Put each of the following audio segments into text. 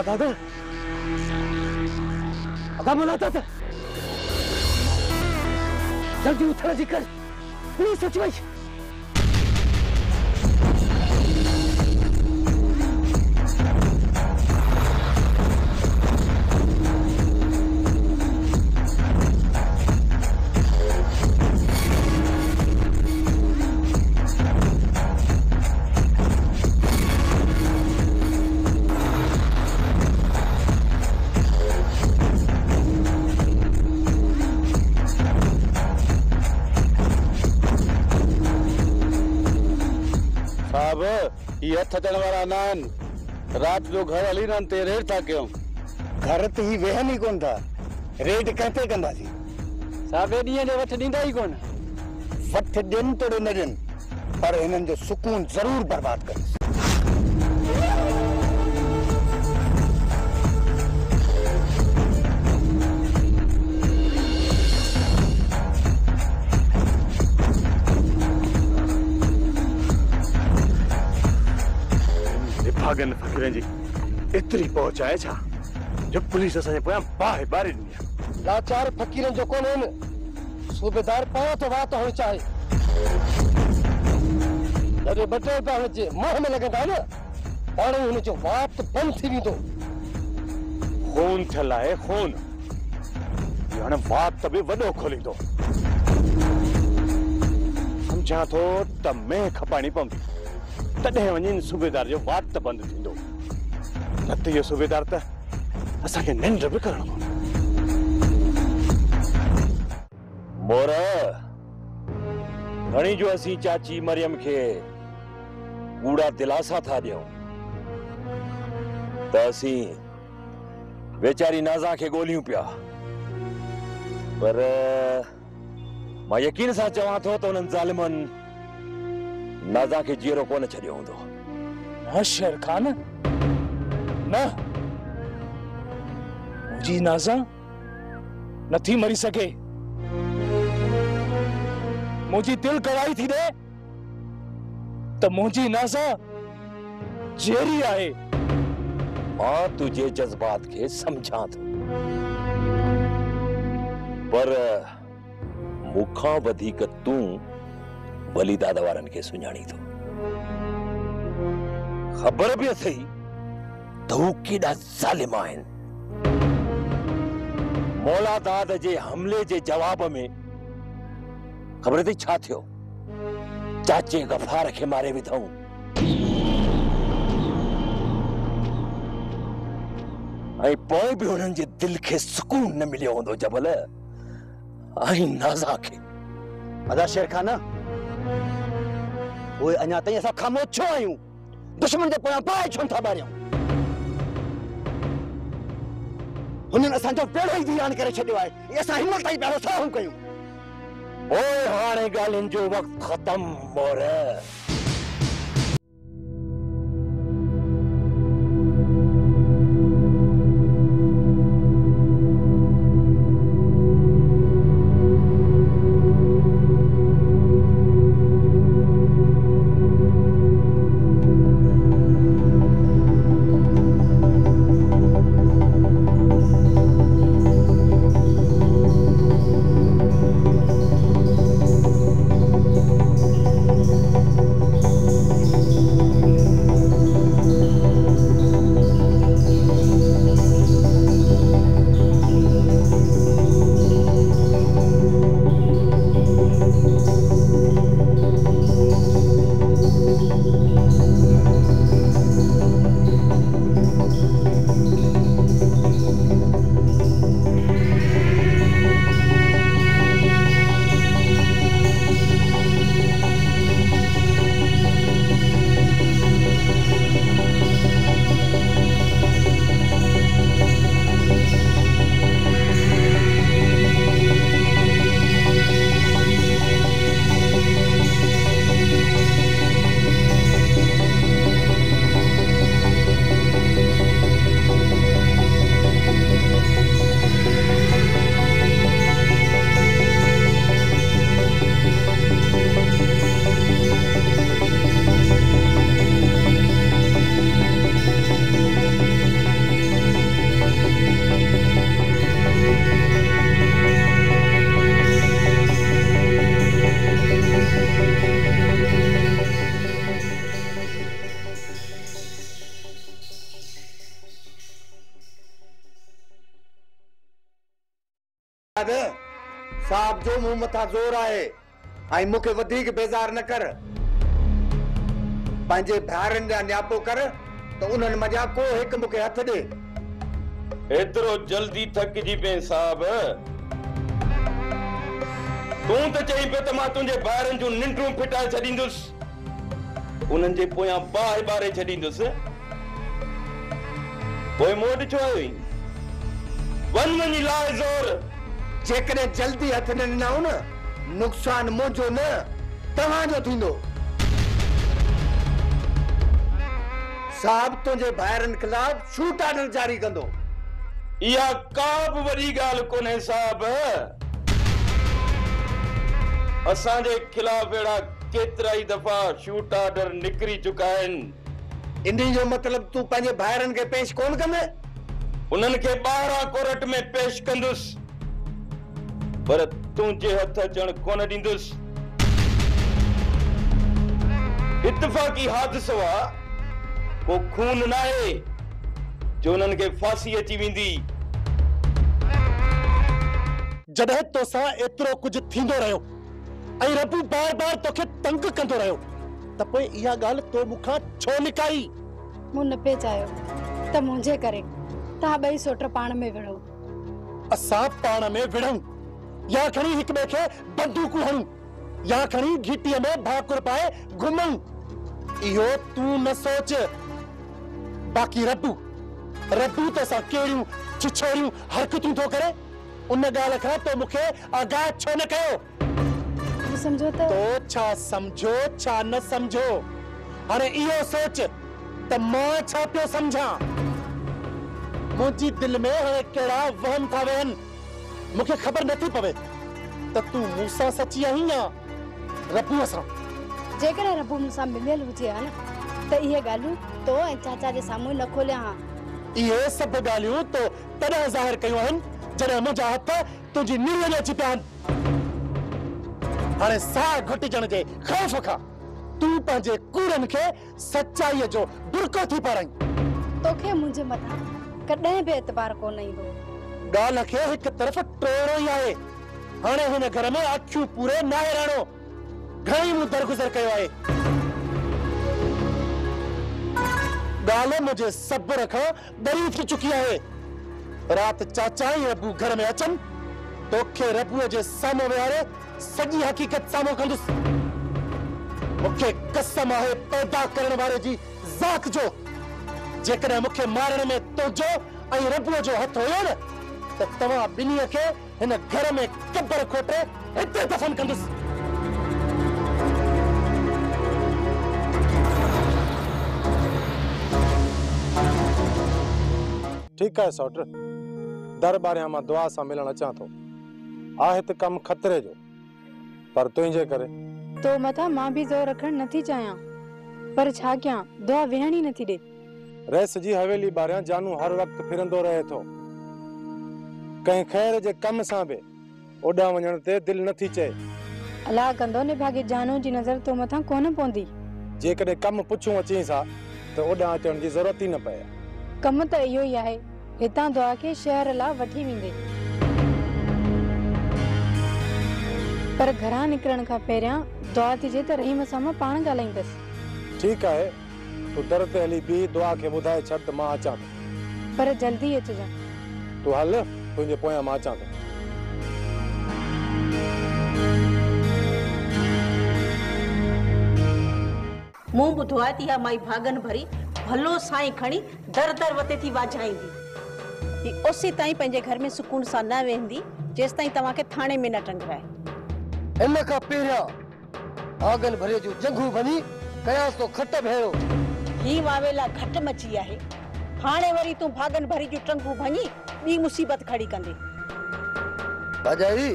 दादा अदा मला दादा जल्दी उठण्याची कर प्लीज सचिवाई ये थकन वाला नान रात जो घर हली नान ते रेट था क्यों घर ते ही वेहन ही कोन था रेट कहते कंदासी साबे ॾींहं जो वठ ॾींदा ई कोन वठ ॾियनि तोड़े न ॾियनि पर हिननि जो सुकून ज़रूर बर्बाद कर भागन फकीरन जी इतरी पहुंचाए छा जो पुलिस असां जे पोयां बाहि बारे ॾिनी लाचार फकीरन जो कोन आहिनि सूबेदार पाण तो वात हुअणु चाहे जॾहिं ॿ टे रुपया हुनजे मुंहं में लॻंदा न पाण ई हुनजो वात बंदि थी वेंदो खून थियल आहे खून हाणे वात बि वॾो खोलींदो सम्झां थो त में खपाइणी पवंदी तॾहिं वञी सूबेदार जो वात त बंदि थींदो न त इहो सूबेदार त असांखे निंड बि करणो पवंदो मोर घणी जो असीं चाची मरियम खे कूड़ा दिलासा था ॾियूं त असीं वेचारी नाज़ा खे ॻोल्हियूं पिया पर मां यकीन सां चवां थो त उन्हनि ज़ालिमनि नाज़ा के जीरो कोन छड़ियो हूंदो न शेर खान न मुझी नाज़ा नथी मरी सके मुझी दिल गवाही थी दे त मुझी नाज़ा जेरी आहे मां तुझे जज्बात के समझा थो पर मुखां वधीक तूं वली दादा वारन के सुञाणी थो ख़बर भी अथई त हू केॾा ज़ालिम आहिनि मौला दाद जे हमले जे जवाब में ख़बर अथई छा थियो चाचे गफ़ार खे मारे विधऊं ऐं पोइ बि हुननि जे दिल खे सुकून न मिलियो हूंदो जबल ऐं नाज़ा खे अदा शेर खान ओए अञा ताईं असां ख़ामोश छो आहियूं दुश्मन जे पोयां बाहि छो था ॿारियूं हुननि असांजो पेड़ो ई वीरान करे छॾियो आहे असां हिम्मत ताईं पहिरियों साहु कयूं ओए हाणे ॻाल्हियुनि जो वक़्तु ख़तम मोर साहब जो मुंह मथा जोर आहे आई मुखे वधीक बेजार न कर पंहिंजे भाइरनि जा न्यापो कर तो उन्हनि मजा को हिक मुखे हथ दे एतिरो जल्दी थकिजी पे साहब तूं त चई पे त मां तुंहिंजे भाइरनि जूं निंडूं फिटाए छॾींदुसि उन्हनि जे पोयां बाहि ॿारे छॾींदुसि पोइ मूं वटि छो आयो वन वञी लाए ज़ोर जेकॾहिं जल्दी हथ न ॾिनऊं न नुक़सान मुंहिंजो न तव्हांजो थींदो साहब तुंहिंजे भाइरनि खिलाफ़ शूट ऑर्डर जारी कंदो इहा का बि वॾी ॻाल्हि कोन्हे साहब असांजे खिलाफ़ अहिड़ा केतिरा ई दफ़ा शूट ऑर्डर निकिरी चुका आहिनि इन जो मतिलब तूं पंहिंजे भाइरनि खे पेश कोन कंदे उन्हनि खे 12 कोर्ट में पेश कंदुसि पर तुंहिंजे हथ अचण कोन ॾींदुसि इत्तफ़ाक़ी हादिसो आहे को खून न आहे जो उन्हनि खे फांसी अची वेंदी जॾहिं तोसां एतिरो कुझु थींदो रहियो ऐं रबू बार बार तोखे तंग कंदो रहियो त पोइ इहा ॻाल्हि तो मूंखां छो लिकाई मूं न पे चाहियो त मुंहिंजे करे तव्हां ॿई सोट पाण में विढ़ो असां पाण में विढ़ूं या खणी हिक ॿिए खे बंदूकूं हणूं या खणी घिटीअ में भाकुर पाए घुमूं इहो तूं न सोच बाक़ी रबू तोसां कहिड़ियूं छिछोरियूं हरकतूं थो करे उन ॻाल्हि खां तो मूंखे आगाह छो न कयो समझो तो छा समझो छा न समझो हाणे इहो सोच त मां छा पियो समझां मुंहिंजी दिल में हाणे कहिड़ा वहम था वहनि मूंखे ख़बर नथी पवे त तूं मूंसां सची आहीं या रबूअ सां जेकॾहिं रबू मूंसां मिलियल हुजे हा न त इहे ॻाल्हियूं तो ऐं चाचा जे साम्हूं न खोलिया हा इहे सभु ॻाल्हियूं तो तॾहिं ज़ाहिर कयूं आहिनि जॾहिं मुंहिंजा हथ तुंहिंजी नीड़ में अची पिया आहिनि हाणे साह घुटिजण जे ख़ौफ़ खां तूं पंहिंजे कूड़नि खे सचाईअ जो बुरको थी पाराई तोखे मुंहिंजे मथां कॾहिं बि एतबार कोन ईंदो ॻाल्हि खे हिक तरफ़ टोड़ो ई आहे हाणे हिन घर में अखियूं पूरे नाहे रहणो घणी मूं दरगुज़र कयो आहे ॻाल्हि मुंहिंजे सब्र खां ॾरी थी चुकी आहे राति चाचा ऐं रबू घर में अचनि तोखे रबूअ जे साम्हूं विहारे सॼी हक़ीक़त साम्हूं कंदुसि मूंखे कसम आहे पैदा करण वारे जी ज़ात जो जेकॾहिं मूंखे मारण में तुंहिंजो ऐं रबूअ जो हथ हुयो न त तव्हां ॿिन्हीअ खे हिन घर में कबर खोटे हिते दफ़न कंदुसि ठीक है सौट दरबारियां मां दुआ सां मिलण अचां थो आहे त कम खतरे जो पर तुंहिंजे करे तो मथा मां भी जोर रखण नथी चाहियां पर छा कयां दुआ वेहण ही नथी दे रेस जी हवेली बारियां जानू हर वक्त फिरंदो रहे थो कहीं खैर जे कम सां बि ओॾां वञण ते दिल नथी चए अलाह कंदो ने भागे जानू जी नज़र तो मथा कोन पवंदी जेकॾहिं कम पुछूं अचीं सां त ओॾां अचण जी ज़रूरत ई न पए कम त इहो ई आहे हितां दुआ खे शहर ला वठी वेंदे पर घरां निकरण खां पहिरियां दुआ थी जे त रहीम सां मां पाण ॻाल्हाईंदसि ठीक आहे तूं दर ते हली बि दुआ खे ॿुधाए छॾ त मां अचां थो पर जल्दी अचिजां तूं हल तुंहिंजे पोयां मां अचां थो मूं ॿुधो आहे त इहा माई भागन भरी भलो साईं खणी दर दर वते थी वाजाईंदी ही उसी ताईं पंहिंजे घर में सुकून सां न वेंदी जेसि ताईं तव्हांखे थाणे में न टंगराए इन खां पहिरियां भागन भरे जो जंगू बनी कयास तो खट भेड़ो ही वावेला घट मची आहे हाणे वरी तूं भागन भरी जो टंगू भञी ॿी मुसीबत खड़ी कंदे भाजाई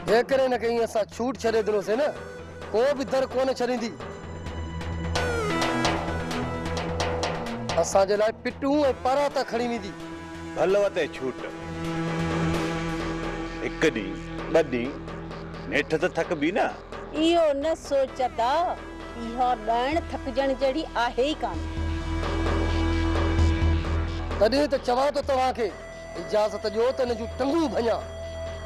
जेकरे न कहीं असां छूट छॾे दिलोसीं न को बि दर कोन छॾींदी असांजे लाइ पिटूं ऐं पराता खणी वेंदी भलो वते छूट हिकु ॾींहुं ॿ ॾींहुं नेठ त थकबी न इहो न सोचदा इहो ॾण थकजण जहिड़ी आहे ई कान तॾहिं त चवां तो तव्हांखे इजाज़त ॾियो त हिन जूं टंगूं भञा।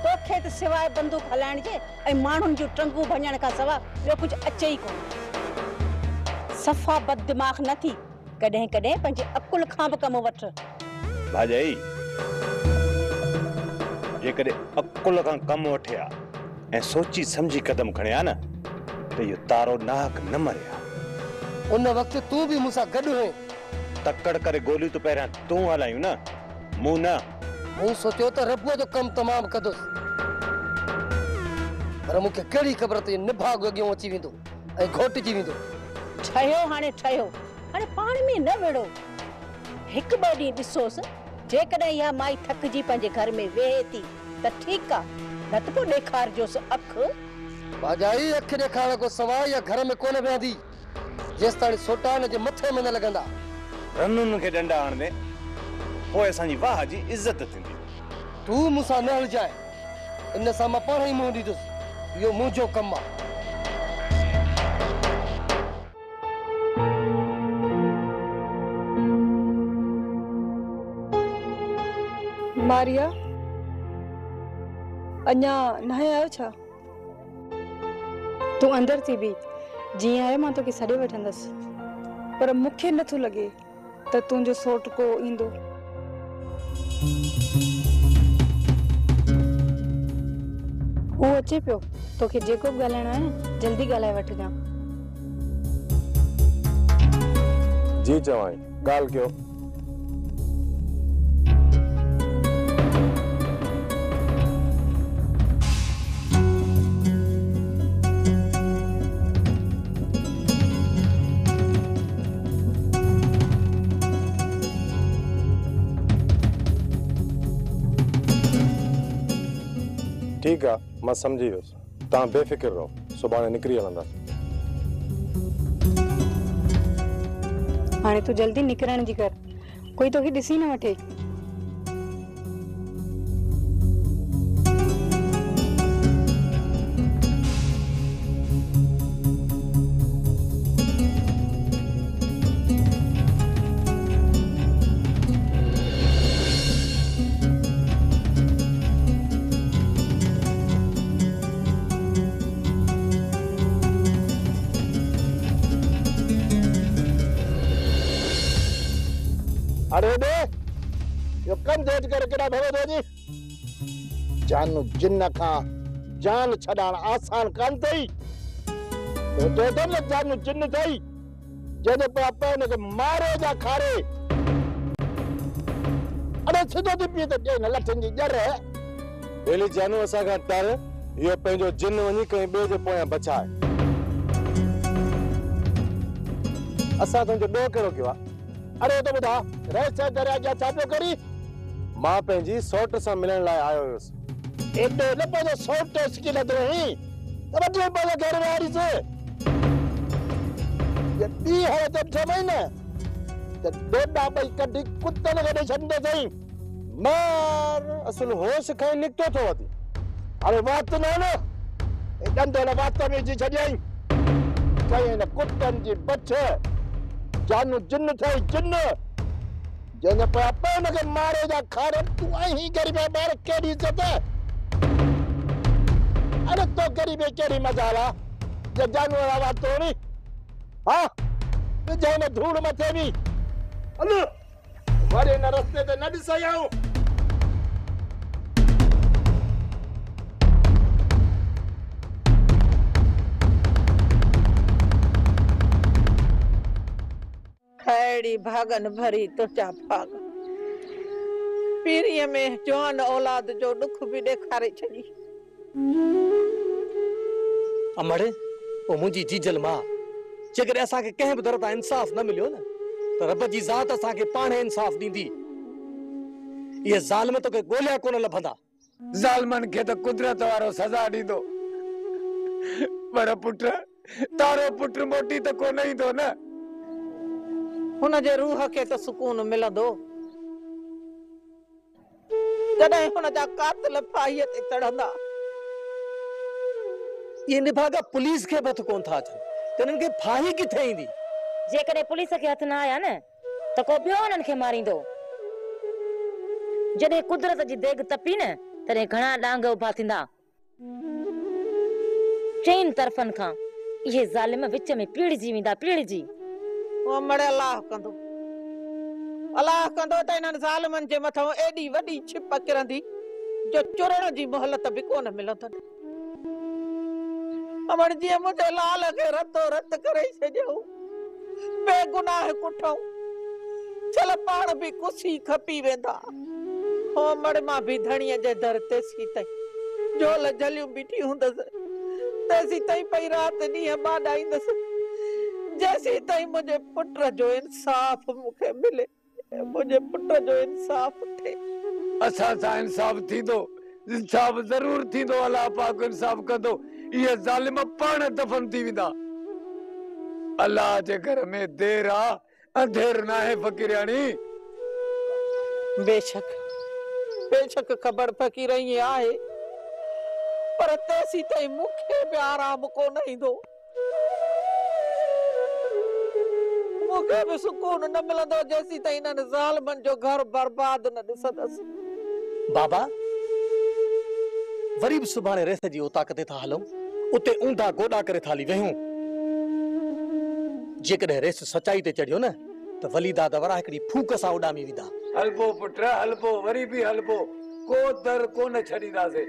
तोखे त सिवाय बंदूक हलाइण जे ऐं माण्हुनि जूं टंगूं भञण खां सवाइ ॿियो कुझु अचे ई कोन। सफ़ा बददिमाग़ न थी, कॾहिं कॾहिं पंहिंजे अकुल खां बि कम वठ। भाॼाई जेकॾहिं अकुल खां कम वठिया ऐं सोची समझी कदम खणिया न त इहो तारो नाहक न मरिया। उन वक़्तु तूं बि मूंसां गॾु हुए। तकड़ करे गोलियूं तो पहिरियां तूं हलायूं न, मूं न। मूं सोचियो त रबुअ जो कमु तमामु कंदुसि, पर मूंखे कहिड़ी ख़बर त निभाग अॻियां अची वेंदो ऐं घोटिजी वेंदो। ठहियो हाणे पाण में न विड़ो। हिकु ॿ ॾींहं ॾिसोसि, जेकॾहिं इहा माई थकिजी पंहिंजे घर में वेहे थी त ठीकु आहे, न त पोइ ॾेखारजोसि अखि। भाॼाई अखि ॾेखारण खां सवाइ इहा घर में कोन वेहंदी जेसि ताईं सोटा हिन जे मथे में न लॻंदा। रनुनि खे डंडा हणंदे पोइ असांजी वाह जी इज़त थींदी। तूं मूंसां न हलजाए, इन सां मां पाण ई मुंहुं ॾींदुसि। इहो मुंहिंजो कमु आहे। मारिया, अञा न आयो छा? तूं अंदर थी बि, जीअं आयो मां तोखे सॾे वठंदसि, पर मूंखे नथो लॻे त तुंहिंजो सोट को ईंदो। हू अचे पियो, तोखे जेको बि ॻाल्हाइणो आहे न जल्दी ॻाल्हाए वठजां। जी चवाई, ॻाल्हि कयो। ठीक है, मैं समझी वियुसि। तव्हां बेफ़िक्र रहो, सुभाणे निकिरी हलंदासीं। हाणे तू जल्दी निकिरण जी कर, कोई तोखे ॾिसी न वठे। अरे दे यो कम देज कर केड़ा भगो दो जी जान जिन्न का जान छडाण आसान कान थई तो न जान जिन्न थई जदे पे अपन के मारे जा खारे अरे सिधो दी पी तो जे न लठन जी जर बेली जानू असा का तर यो पेंजो जिन वनी कहीं बे जे पोया बचाए असा तो जो दो करो किवा। अरे तो बुधा रहस्य दरिया जा चापो करी मां पेंजी सोट सा मिलन लाए आयो हुस। एडो न पे सोट स्किल दो ही तब जो पे घर में आरी से ये दी है तो समय न तो डोडा भाई कडी कुत्तन गडे छंदे सही मार असल होश कहीं निकतो तो वती। अरे बात न न ए डंडो ला बात में जी छजाई कहीं न कुत्तन जी बच्चे जानू जिन्न थई जिन्न जने पे अपन के मारे जा खारे तू ही गरीब बार केडी इज्जत है। अरे तो गरीब केडी मजाला जे जानू आवा तोनी हां ते जने धूड़ मथे भी अनु वारे न रस्ते ते न दिसयाऊ खैड़ी भागन भरी तो चा भाग पीरीअ में जवान औलाद जो दुख भी ॾेखारे छॾी। अमड़े ओ मुंहिंजी जीजल मां जेकॾहिं असांखे कंहिं बि दर तां इंसाफ़ न मिलियो न त रब जी ज़ात असांखे पाण इंसाफ़ ॾींदी। इहे ज़ालिम तोखे ॻोल्हिया कोन लभंदा। ज़ालमन के तो कुदरत वारो सजा ॾींदो पर पुट तारो पुट मोटी तो को नहीं दो न हुन जे रूह के तो सुकून मिलंदो जॾहिं हुन जा कातिल फाहीअ ते चढ़ंदा। ये निभागा पुलिस के बथ कोन था अचनि त इन्हनि खे फाही किथे ईंदी। जेकॾहिं पुलिस खे हथ न आया न त को ॿियो उन्हनि खे मारींदो। जॾहिं कुदरत जी देग तपी न तॾहिं घणा डांग उभा थींदा। चइनि तरफ़नि खां इहे ज़ालिम विच में पीड़िजी वेंदा, पीड़िजी। ओ मड़े अल्लाह कंदो त इन्हनि ज़ालिमनि जे मथां एॾी वॾी छिप किरंदी जो चुरण जी मोहलत बि कोन मिलंदनि। अमर जीअं मुंहिंजे लाल खे रतो रत करे छॾियो, बेगुनाह कुठऊं चल पाण बि कुसी खपी वेंदा। हो मड़ मां बि धणीअ जे दर ते सी तई झोल झलियूं बीठी हूंदसि, तेसी ताईं पई राति ॾींहं बाॾाईंदसि जैसी ताईं मुंहिंजे पुट जो इंसाफ़ मूंखे मिले, मुंहिंजे पुट जो इंसाफ़ थिए। असां सां इंसाफ़ थींदो, इंसाफ़ ज़रूर थींदो। अलाह पाक इंसाफ़ कंदो। ये ज़ालिम पाण दफन थी वेंदा। अल्लाह जे घर में देर आ, अंधेर ना है फकीरानी। बेशक बेशक ख़बर फ़कीर ईअं आहे, पर तेसी ताईं मूंखे बि आराम कोन ईंदो, मूंखे बि सुकून न मिलंदो जेसी ताईं इन्हनि ज़ालिमनि जो घर बर्बाद न ॾिसंदसि। बाबा वरी बि सुभाणे रेस जी उताक ते था हलूं, उते ऊंधा गोॾा करे थाली वेहूं। जेकॾहिं रेस सचाई ते चढ़ियो न त वलीदा दवरा हिकड़ी फूक सां उॾामी वेंदा। हलबो पुट हलबो, वरी भी हलबो, को दर कोन छॾींदासीं।